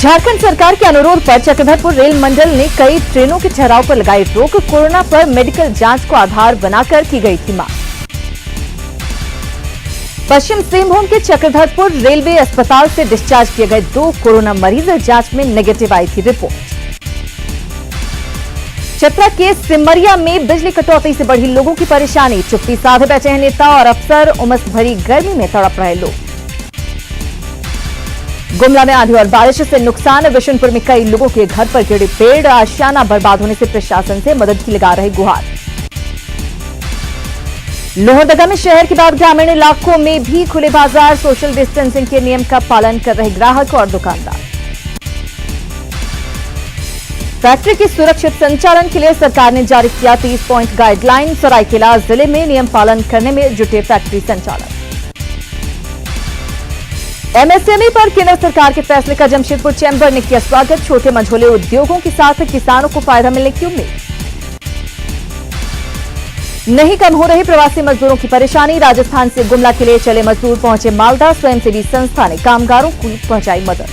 झारखंड सरकार के अनुरोध पर चक्रधरपुर रेल मंडल ने कई ट्रेनों के ठहराव पर लगाई रोक। कोरोना पर मेडिकल जांच को आधार बनाकर की गई थी मांग। पश्चिम सिंहभूम के चक्रधरपुर रेलवे अस्पताल से डिस्चार्ज किए गए 2 कोरोना मरीज जांच में नेगेटिव आई थी रिपोर्ट। चतरा के सिमरिया में बिजली कटौती से बढ़ी लोगों की परेशानी। चुप्पी साधे बैठे हैं नेता और अफसर। उमस भरी गर्मी में तड़प रहे लोग। गुमला में आंधी और बारिश से नुकसान। विशुनपुर में कई लोगों के घर पर गिरे पेड़। आशियाना बर्बाद होने से प्रशासन से मदद की लगा रहे गुहार। लोहरदगा में शहर के बाद ग्रामीण इलाकों में भी खुले बाजार। सोशल डिस्टेंसिंग के नियम का पालन कर रहे ग्राहक और दुकानदार। फैक्ट्री के सुरक्षित संचालन के लिए सरकार ने जारी किया 30 पॉइंट गाइडलाइन। सरायकेला जिले में नियम पालन करने में जुटे फैक्ट्री संचालक। एमएसएमई पर केंद्र सरकार के फैसले का जमशेदपुर चैंबर ने किया स्वागत। छोटे मझोले उद्योगों के साथ किसानों को फायदा मिलने की उम्मीद। नहीं कम हो रही प्रवासी मजदूरों की परेशानी। राजस्थान से गुमला के लिए चले मजदूर पहुंचे मालदा। स्वयंसेवी संस्था ने कामगारों को पहुंचाई मदद।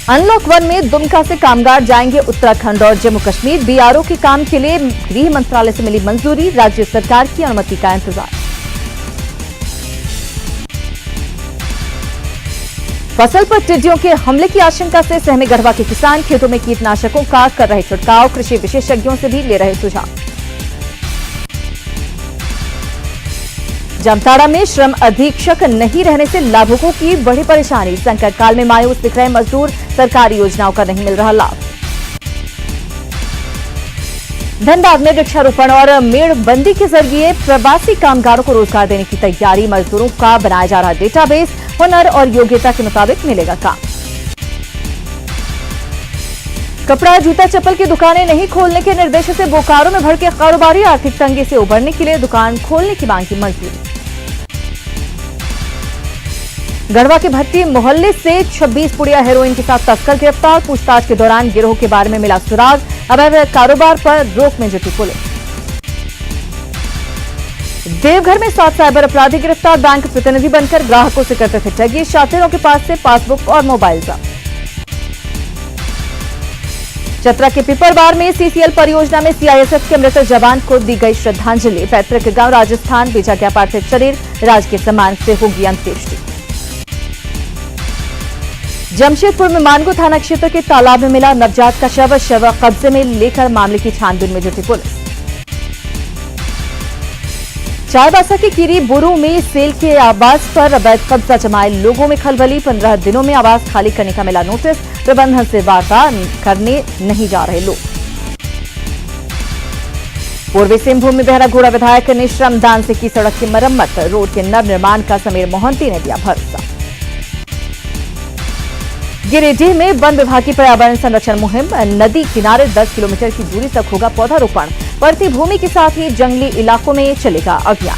अनलॉक 1 में दुमका से कामगार जाएंगे उत्तराखंड और जम्मू कश्मीर। बीआरओ के काम के लिए गृह मंत्रालय से मिली मंजूरी। राज्य सरकार की अनुमति का इंतजार। फसल पर टिड्डियों के हमले की आशंका से सहमे गढ़वा के किसान। खेतों में कीटनाशकों का कर रहे छिड़काव। कृषि विशेषज्ञों से भी ले रहे सुझाव। जामताड़ा में श्रम अधीक्षक नहीं रहने से लाभुकों की बड़ी परेशानी। संकट काल में मायूस दिख रहे मजदूर। सरकारी योजनाओं का नहीं मिल रहा लाभ। धनबाद में वृक्षारोपण और मेड़बंदी के जरिए प्रवासी कामगारों को रोजगार देने की तैयारी। मजदूरों का बनाया जा रहा डेटाबेस। हुनर और योग्यता के मुताबिक मिलेगा काम। कपड़ा जूता चप्पल की दुकानें नहीं खोलने के निर्देश से बोकारो में भड़के कारोबारी। आर्थिक तंगी से उबरने के लिए दुकान खोलने की मांग की मंजूरी। गढ़वा के भट्टी मोहल्ले से 26 पुड़िया हेरोइन के साथ तस्कर गिरफ्तार। पूछताछ के दौरान गिरोह के बारे में मिला सुराग। अवैध कारोबार पर रोक में जुटी पुलिस। देवघर में 7 साइबर अपराधी गिरफ्तार। बैंक प्रतिनिधि बनकर ग्राहकों से करते थे ठगी। शातिरों के पास से पासबुक और मोबाइल जब्त। चतरा के पिपरबार में सीसीएल परियोजना में सीआईएसएफ के मृत जवान को दी गई श्रद्धांजलि। पैतृक गांव राजस्थान भेजा गया पार्थिव शरीर। राजकीय सम्मान से होगी अंत्येष्टि। जमशेदपुर में मानगो थाना क्षेत्र के तालाब में मिला नवजात का शव कब्जे में लेकर मामले की छानबीन में जुटी पुलिस। चाईबासा के किरी बुरू में सेल के आवास पर अवैध कब्जा जमाए लोगों में खलबली। 15 दिनों में आवास खाली करने का मिला नोटिस। प्रबंधन से वार्ता करने नहीं जा रहे लोग। पूर्वी सिंहभूम में बहरागोड़ा विधायक ने श्रमदान से की सड़क की मरम्मत। रोड के नवनिर्माण का समीर मोहंती ने दिया भरोसा। गिरिडीह में वन विभाग की पर्यावरण संरक्षण मुहिम। नदी किनारे 10 किलोमीटर की दूरी तक होगा पौधारोपण। पड़ती भूमि के साथ ही जंगली इलाकों में चलेगा अभियान।